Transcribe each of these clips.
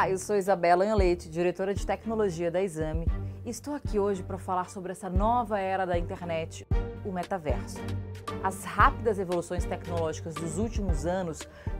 Olá, eu sou Izabela Anholett, diretora de tecnologia da Exame, e estou aqui hoje para falar sobre essa nova era da internet, o metaverso. As rápidas evoluções tecnológicas dos últimos anos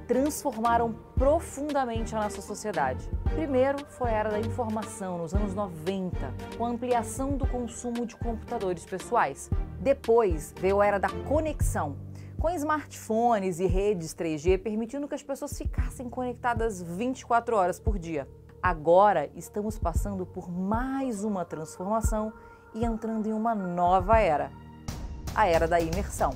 transformaram profundamente a nossa sociedade. Primeiro foi a era da informação, nos anos 90, com a ampliação do consumo de computadores pessoais. Depois veio a era da conexão, com smartphones e redes 3G permitindo que as pessoas ficassem conectadas 24 horas por dia. Agora estamos passando por mais uma transformação e entrando em uma nova era, a era da imersão.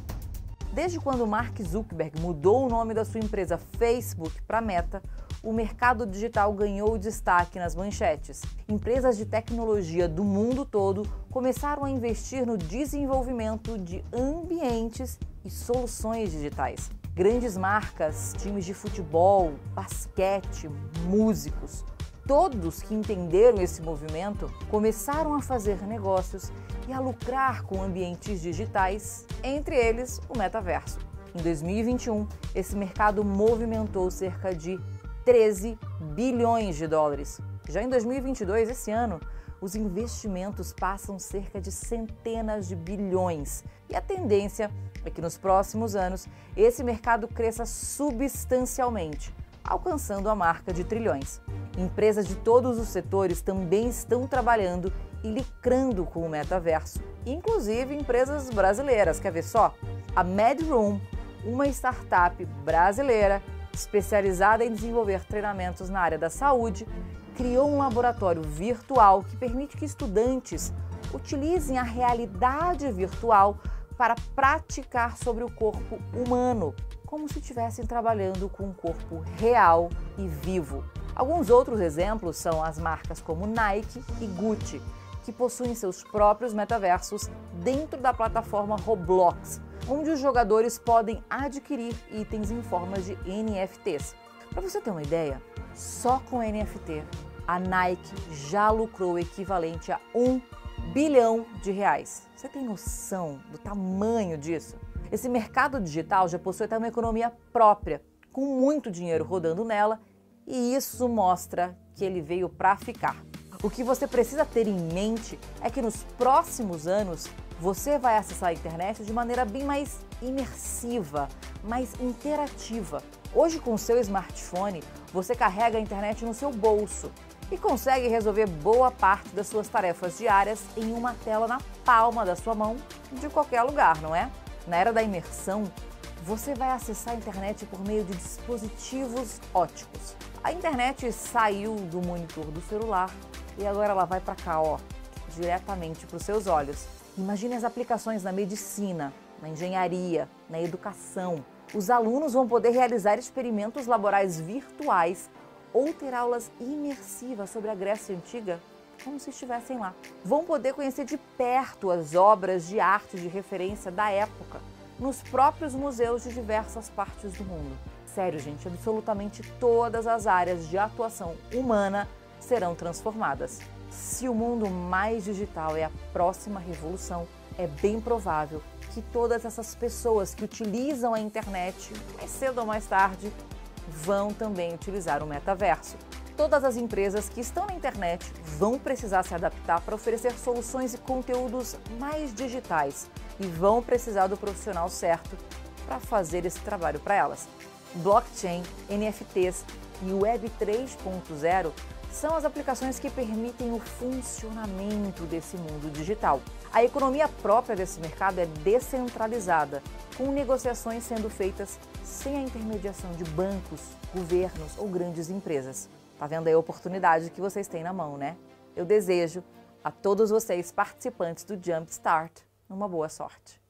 Desde quando Mark Zuckerberg mudou o nome da sua empresa Facebook para Meta, o mercado digital ganhou destaque nas manchetes. Empresas de tecnologia do mundo todo começaram a investir no desenvolvimento de ambientes e soluções digitais. Grandes marcas, times de futebol, basquete, músicos, todos que entenderam esse movimento começaram a fazer negócios e a lucrar com ambientes digitais, entre eles o metaverso. Em 2021, esse mercado movimentou cerca de 13 bilhões de dólares. Já em 2022, esse ano, os investimentos passam cerca de centenas de bilhões. E a tendência é que nos próximos anos esse mercado cresça substancialmente, alcançando a marca de trilhões. Empresas de todos os setores também estão trabalhando e lucrando com o metaverso, inclusive empresas brasileiras. Quer ver só? A MedRoom, uma startup brasileira especializada em desenvolver treinamentos na área da saúde, criou um laboratório virtual que permite que estudantes utilizem a realidade virtual para praticar sobre o corpo humano, como se estivessem trabalhando com um corpo real e vivo. Alguns outros exemplos são as marcas como Nike e Gucci, que possuem seus próprios metaversos dentro da plataforma Roblox, onde os jogadores podem adquirir itens em forma de NFTs. Para você ter uma ideia, só com NFT, a Nike já lucrou o equivalente a R$1 bilhão. Você tem noção do tamanho disso? Esse mercado digital já possui até uma economia própria, com muito dinheiro rodando nela, e isso mostra que ele veio para ficar. O que você precisa ter em mente é que nos próximos anos você vai acessar a internet de maneira bem mais imersiva, mais interativa. Hoje, com o seu smartphone, você carrega a internet no seu bolso e consegue resolver boa parte das suas tarefas diárias em uma tela na palma da sua mão, de qualquer lugar, não é? Na era da imersão, você vai acessar a internet por meio de dispositivos óticos. A internet saiu do monitor do celular e agora ela vai para cá, ó, diretamente para os seus olhos. Imagine as aplicações na medicina, na engenharia, na educação. Os alunos vão poder realizar experimentos laborais virtuais ou ter aulas imersivas sobre a Grécia Antiga, como se estivessem lá. Vão poder conhecer de perto as obras de arte de referência da época, nos próprios museus de diversas partes do mundo. Sério, gente, absolutamente todas as áreas de atuação humana serão transformadas. Se o mundo mais digital é a próxima revolução, é bem provável que todas essas pessoas que utilizam a internet, mais cedo ou mais tarde, vão também utilizar o metaverso. Todas as empresas que estão na internet vão precisar se adaptar para oferecer soluções e conteúdos mais digitais e vão precisar do profissional certo para fazer esse trabalho para elas. Blockchain, NFTs e Web 3.0 são as aplicações que permitem o funcionamento desse mundo digital. A economia própria desse mercado é descentralizada, com negociações sendo feitas sem a intermediação de bancos, governos ou grandes empresas. Tá vendo aí a oportunidade que vocês têm na mão, né? Eu desejo a todos vocês, participantes do Jump Start, uma boa sorte.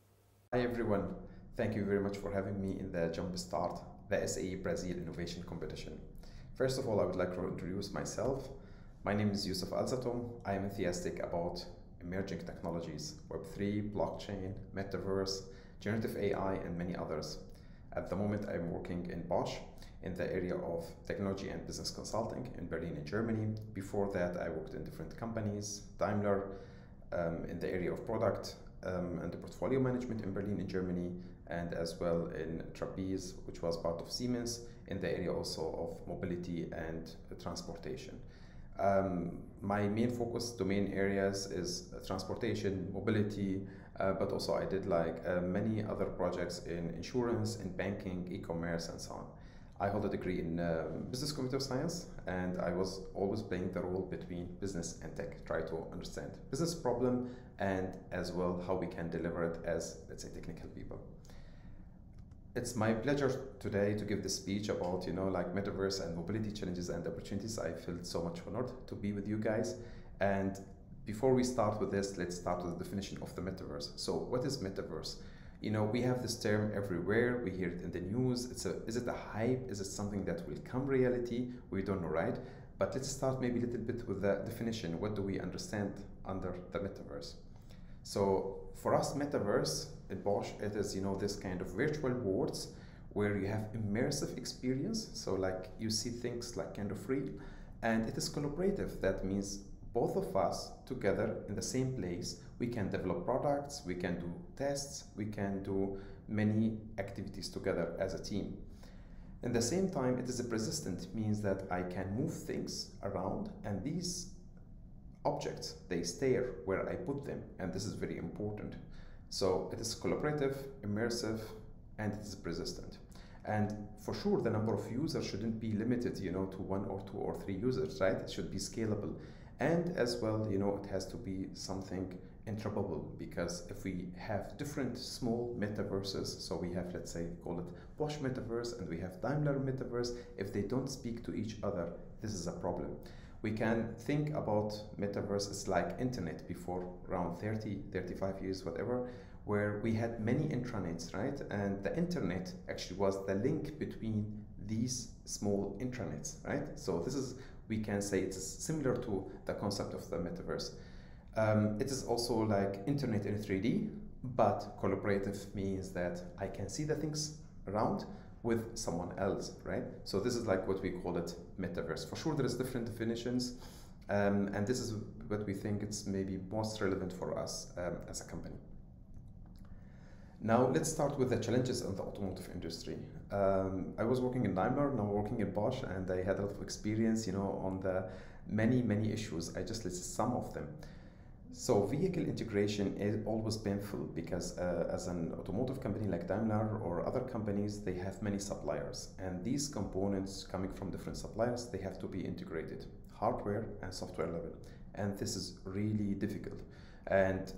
Hi everyone, thank you very much for having me in the Jump Start, the SA Brazil Innovation Competition. First of all, I would like to introduce myself. My name is Yousof Alsatom. I am enthusiastic about emerging technologies, Web3, blockchain, metaverse, generative AI, and many others. At the moment, I'm working in Bosch in the area of technology and business consulting in Berlin, in Germany. Before that, I worked in different companies, Daimler, in the area of product, and the portfolio management in Berlin, in Germany, and as well in Trapeze, which was part of Siemens, in the area also of mobility and transportation. My main focus domain areas is transportation, mobility, but also I did many other projects in insurance, in banking, e-commerce, and so on. I hold a degree in business computer science, and I was always playing the role between business and tech, try to understand business problem and as well how we can deliver it as, let's say, technical people. It's my pleasure today to give this speech about, metaverse and mobility challenges and opportunities. I feel so much honored to be with you guys. And before we start with this, let's start with the definition of the metaverse. So what is metaverse? We have this term everywhere. We hear it in the news. Is it a hype? Is it something that will come reality? We don't know, right? But let's start maybe a little bit with the definition. What do we understand under the metaverse? So for us, metaverse at Bosch, it is, this kind of virtual worlds where you have immersive experience. So you see things kind of real, and it is collaborative. That means both of us together in the same place, we can develop products, we can do tests, we can do many activities together as a team. At the same time, it is a persistent, means that I can move things around, and these objects, they stay where I put them, and this is very important. So it is collaborative, immersive, and it is persistent. And for sure, the number of users shouldn't be limited, to 1 or 2 or 3 users, right? It should be scalable. And as well, it has to be something interoperable, because if we have different small metaverses, so we have, let's say, call it Bosch metaverse, and we have Daimler metaverse, if they don't speak to each other, this is a problem. We can think about metaverse as like internet before, around 30, 35 years, whatever, where we had many intranets, right? And the internet actually was the link between these small intranets, right? So this is, we can say it's similar to the concept of the metaverse. It is also like internet in 3D, but collaborative means that I can see the things around with someone else, right? So this is like what we call it metaverse. For sure, there is different definitions, and this is what we think it's maybe most relevant for us as a company. Now let's start with the challenges in the automotive industry. I was working in Daimler, now working in Bosch, and I had a lot of experience, on the many issues. I just listed some of them. So vehicle integration is always painful, because as an automotive company like Daimler or other companies, they have many suppliers, and these components coming from different suppliers, they have to be integrated, hardware and software level, and this is really difficult. And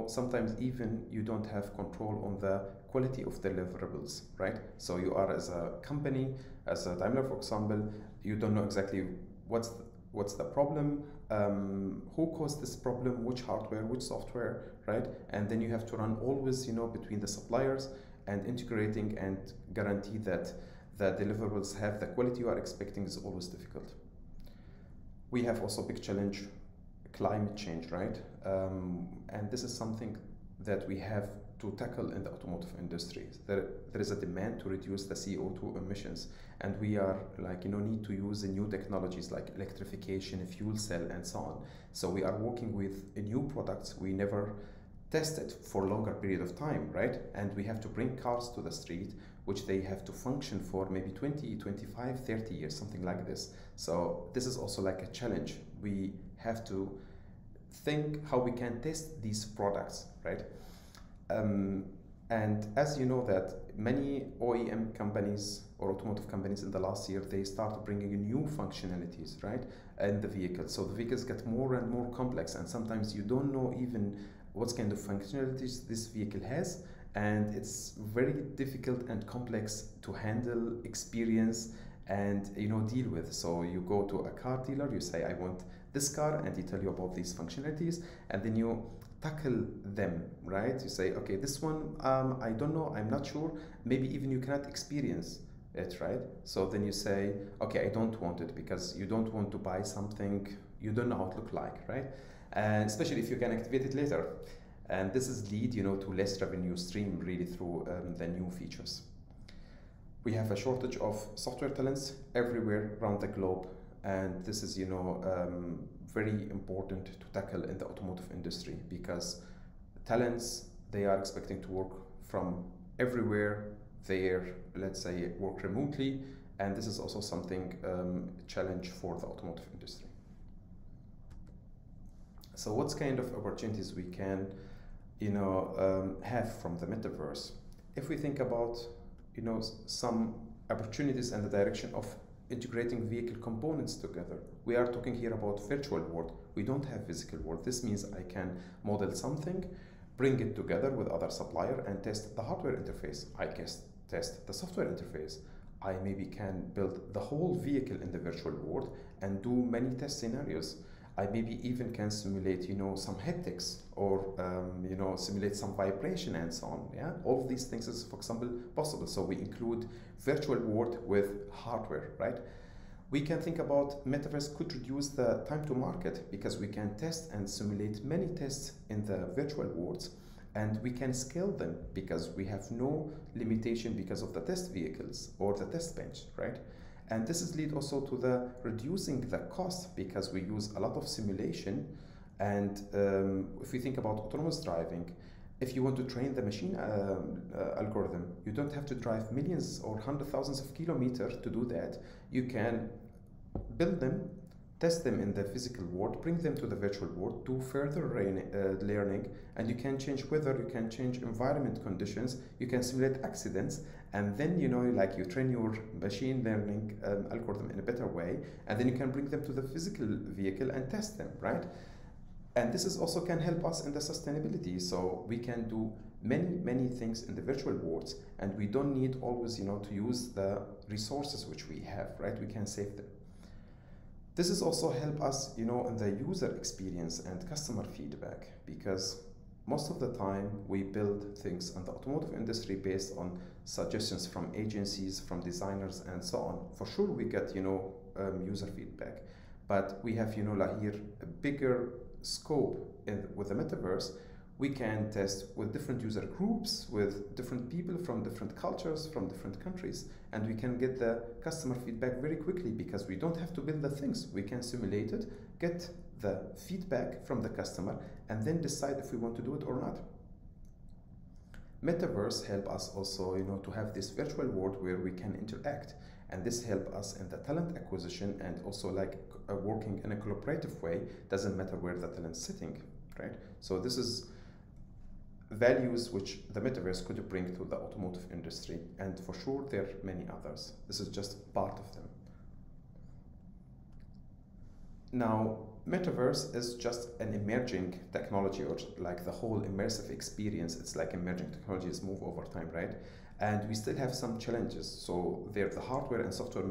sometimes even you don't have control on the quality of deliverables, right? So you are, as a company, as a Daimler, for example, you don't know exactly what's the problem, who caused this problem, which hardware, which software, right? And then you have to run always, between the suppliers and integrating and guarantee that the deliverables have the quality you are expecting is always difficult. We have also a big challenge, climate change, right? And this is something that we have to tackle in the automotive industry. There is a demand to reduce the CO2 emissions, and we are need to use new technologies like electrification, fuel cell, and so on. So we are working with new products we never tested for a longer period of time, right? And we have to bring cars to the street, which they have to function for maybe 20, 25, 30 years, something like this. So this is also like a challenge. We have to think how we can test these products, right? And as you know that many OEM companies or automotive companies in the last year, they start bringing in new functionalities, right, in the vehicle. So the vehicles get more and more complex, and sometimes you don't know even what kind of functionalities this vehicle has, and it's very difficult and complex to handle, experience, and deal with. So you go to a car dealer, you say, I want this car, and he tell you about these functionalities, and then you tackle them, right? You say, okay, this one, I don't know, I'm not sure, maybe even you cannot experience it, right? So then you say, okay, I don't want it, because you don't want to buy something you don't know how it look like, right? And especially if you can activate it later. And this is lead, to less revenue stream really through the new features. We have a shortage of software talents everywhere around the globe, and this is, very important to tackle in the automotive industry, because talents, they are expecting to work from everywhere. They, let's say, work remotely, and this is also something challenge for the automotive industry. So what kind of opportunities we can, have from the metaverse? If we think about, some opportunities in the direction of integrating vehicle components together. We are talking here about virtual world. We don't have physical world. This means I can model something, bring it together with other supplier and test the hardware interface. I can test the software interface. I maybe can build the whole vehicle in the virtual world and do many test scenarios. I maybe even can simulate, some haptics or, simulate some vibration and so on. Yeah, all of these things is, for example, possible. So we include virtual world with hardware, right? We can think about metaverse could reduce the time to market because we can test and simulate many tests in the virtual worlds, and we can scale them because we have no limitation because of the test vehicles or the test bench, right? And this is lead also to the reducing the cost because we use a lot of simulation. And if we think about autonomous driving, if you want to train the machine algorithm, you don't have to drive millions or hundreds of thousands of kilometers to do that. You can build them, test them in the physical world, bring them to the virtual world, do further learning, and you can change weather, you can change environment conditions, you can simulate accidents, and then you train your machine learning algorithm in a better way, and then you can bring them to the physical vehicle and test them, right? And this is also can help us in the sustainability. So we can do many things in the virtual worlds, and we don't need always to use the resources which we have, right? We can save them. This is also help us in the user experience and customer feedback, because most of the time we build things in the automotive industry based on suggestions from agencies, from designers and so on. For sure we get user feedback, but we have here a bigger scope with the metaverse. We can test with different user groups, with different people from different cultures, from different countries, and we can get the customer feedback very quickly because we don't have to build the things. We can simulate it, get the feedback from the customer, and then decide if we want to do it or not. Metaverse help us also to have this virtual world where we can interact, and this help us in the talent acquisition and also working in a collaborative way. Doesn't matter where the talent's sitting, right? So this is values which the metaverse could bring to the automotive industry, and for sure there are many others. This is just part of them. Now, metaverse is just an emerging technology, or like the whole immersive experience. It's like emerging technologies move over time, right? And we still have some challenges. So there's the hardware and software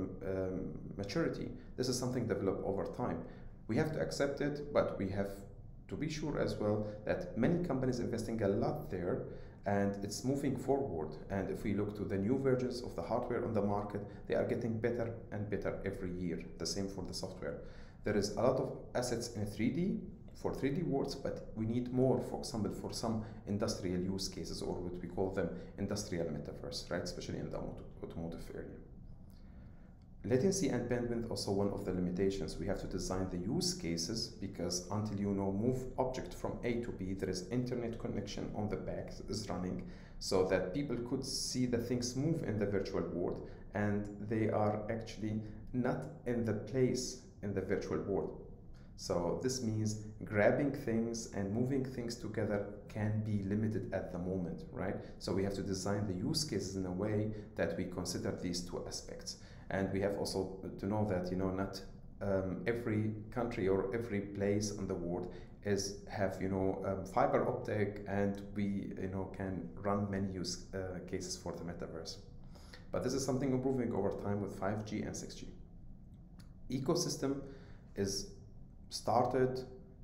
maturity. This is something developed over time. We have to accept it, but we have to be sure as well that many companies investing a lot there, and it's moving forward. And if we look to the new versions of the hardware on the market, they are getting better and better every year. The same for the software. There is a lot of assets in 3D for 3D worlds, but we need more, for example, for some industrial use cases, or what we call them industrial metaverse, right? Especially in the automotive area. Latency and bandwidth also one of the limitations. We have to design the use cases, because until move object from A to B, there is internet connection on the back is running, so that people could see the things move in the virtual world, and they are actually not in the place in the virtual world. So this means grabbing things and moving things together can be limited at the moment, right? So we have to design the use cases in a way that we consider these two aspects. And we have also to know that not every country or every place in the world have fiber optic, and we can run many use cases for the metaverse. But this is something improving over time with 5G and 6G. Ecosystem is started,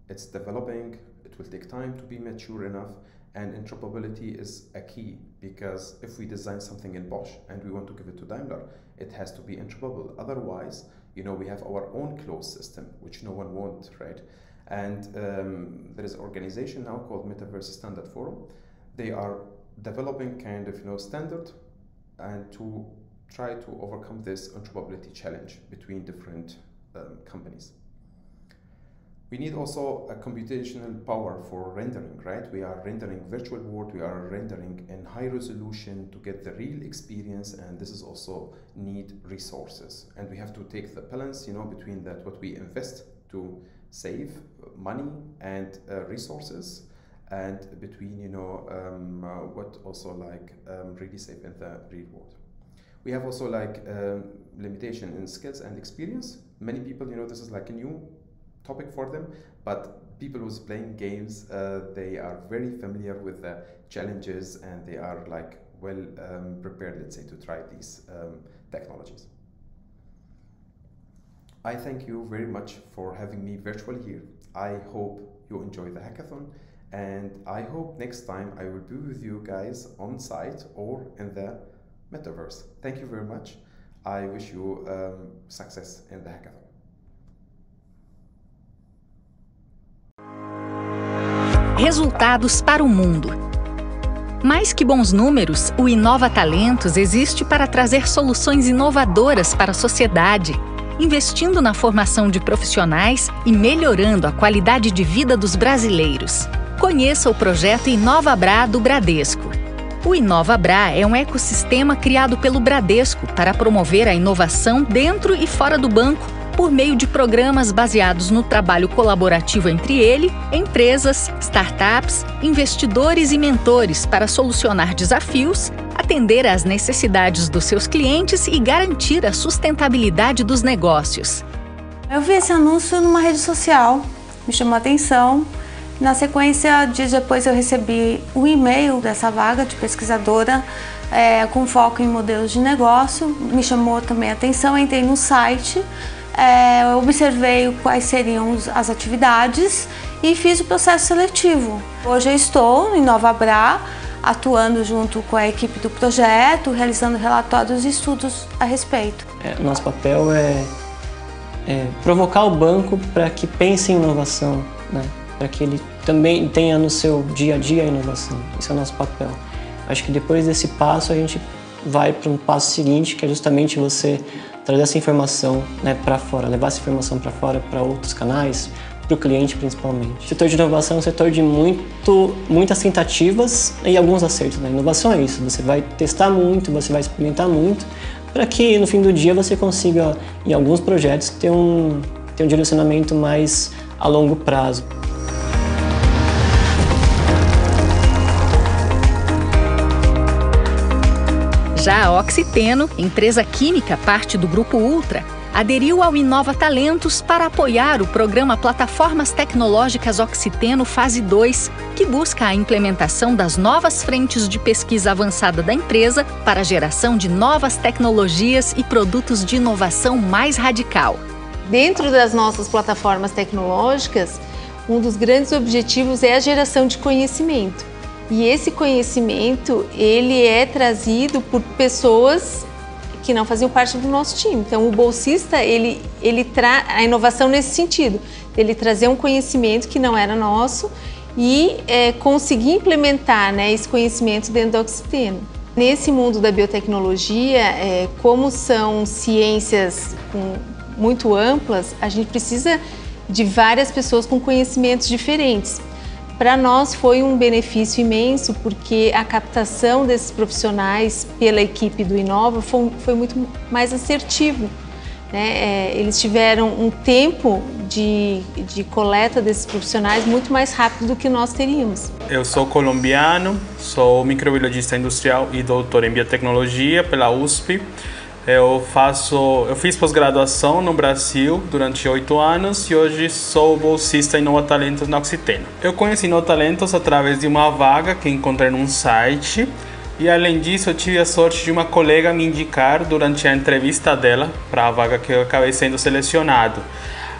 it's developing, it will take time to be mature enough, and interoperability is a key, because if we design something in Bosch and we want to give it to Daimler, it has to be interoperable. Otherwise, we have our own closed system, which no one wants, right? And there is an organization now called Metaverse Standard Forum. They are developing kind of standard, and to try to overcome this interoperability challenge between different companies. We need also a computational power for rendering, right? We are rendering virtual world, we are rendering in high resolution to get the real experience, and this is also need resources. And we have to take the balance, between that what we invest to save money and resources, and between, what also really save in the real world. We have also limitation in skills and experience. Many people, this is like a new topic for them, but people who's playing games, they are very familiar with the challenges, and they are well prepared, let's say, to try these technologies. I thank you very much for having me virtually here. I hope you enjoy the hackathon, and I hope next time I will be with you guys on site or in the metaverse. Thank you very much. I wish you success in the hackathon. Resultados para o mundo. Mais que bons números, o Inova Talentos existe para trazer soluções inovadoras para a sociedade, investindo na formação de profissionais e melhorando a qualidade de vida dos brasileiros. Conheça o projeto InovaBrá do Bradesco. O InovaBrá é um ecossistema criado pelo Bradesco para promover a inovação dentro e fora do banco, por meio de programas baseados no trabalho colaborativo entre ele, empresas, startups, investidores e mentores para solucionar desafios, atender às necessidades dos seus clientes e garantir a sustentabilidade dos negócios. Eu vi esse anúncio numa rede social, me chamou a atenção. Na sequência, dias depois eu recebi um e-mail dessa vaga de pesquisadora com foco em modelos de negócio. Me chamou também a atenção, entrei no site, observei quais seriam as atividades e fiz o processo seletivo. Hoje eu estou no InovaBrá, atuando junto com a equipe do projeto, realizando relatórios e estudos a respeito. Nosso papel é provocar o banco para que pense em inovação, né? Para que ele também tenha no seu dia a dia a inovação. Esse é o nosso papel. Acho que depois desse passo a gente vai para um passo seguinte, que é justamente você trazer essa informação, né, para fora, levar essa informação para fora, para outros canais, para o cliente principalmente. O setor de inovação é um setor de muitas tentativas e alguns acertos, né? Inovação é isso, você vai testar muito, você vai experimentar muito, para que no fim do dia você consiga, em alguns projetos, ter um direcionamento mais a longo prazo. Já a Oxiteno, empresa química parte do Grupo Ultra, aderiu ao Inova Talentos para apoiar o programa Plataformas Tecnológicas Oxiteno Fase 2, que busca a implementação das novas frentes de pesquisa avançada da empresa para a geração de novas tecnologias e produtos de inovação mais radical. Dentro das nossas plataformas tecnológicas, um dos grandes objetivos é a geração de conhecimento. E esse conhecimento, ele é trazido por pessoas que não faziam parte do nosso time. Então, o bolsista, ele traz a inovação nesse sentido, ele trazer um conhecimento que não era nosso e conseguir implementar, né, esse conhecimento dentro da Oxiteno. Nesse mundo da biotecnologia, como são ciências muito amplas, a gente precisa de várias pessoas com conhecimentos diferentes. Para nós foi um benefício imenso, porque a captação desses profissionais pela equipe do Inova foi muito mais assertivo, né? Eles tiveram um tempo de coleta desses profissionais muito mais rápido do que nós teríamos. Eu sou colombiano, sou microbiologista industrial e doutor em biotecnologia pela USP. Eu fiz pós-graduação no Brasil durante 8 anos e hoje sou bolsista em Inova Talentos na Oxiteno. Eu conheci Inova Talentos através de uma vaga que encontrei num site e, além disso, eu tive a sorte de uma colega me indicar durante a entrevista dela para a vaga que eu acabei sendo selecionado.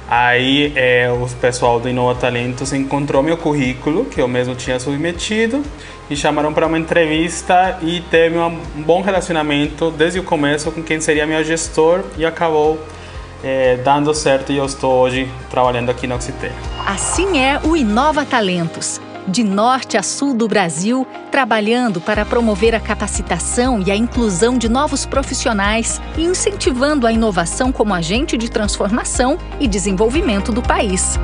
Aí o pessoal do Inova Talentos encontrou meu currículo, que eu mesmo tinha submetido, e chamaram para uma entrevista e teve um bom relacionamento desde o começo com quem seria meu gestor e acabou dando certo e eu estou hoje trabalhando aqui na Oxiteno. Assim é o Inova Talentos, de norte a sul do Brasil, trabalhando para promover a capacitação e a inclusão de novos profissionais e incentivando a inovação como agente de transformação e desenvolvimento do país.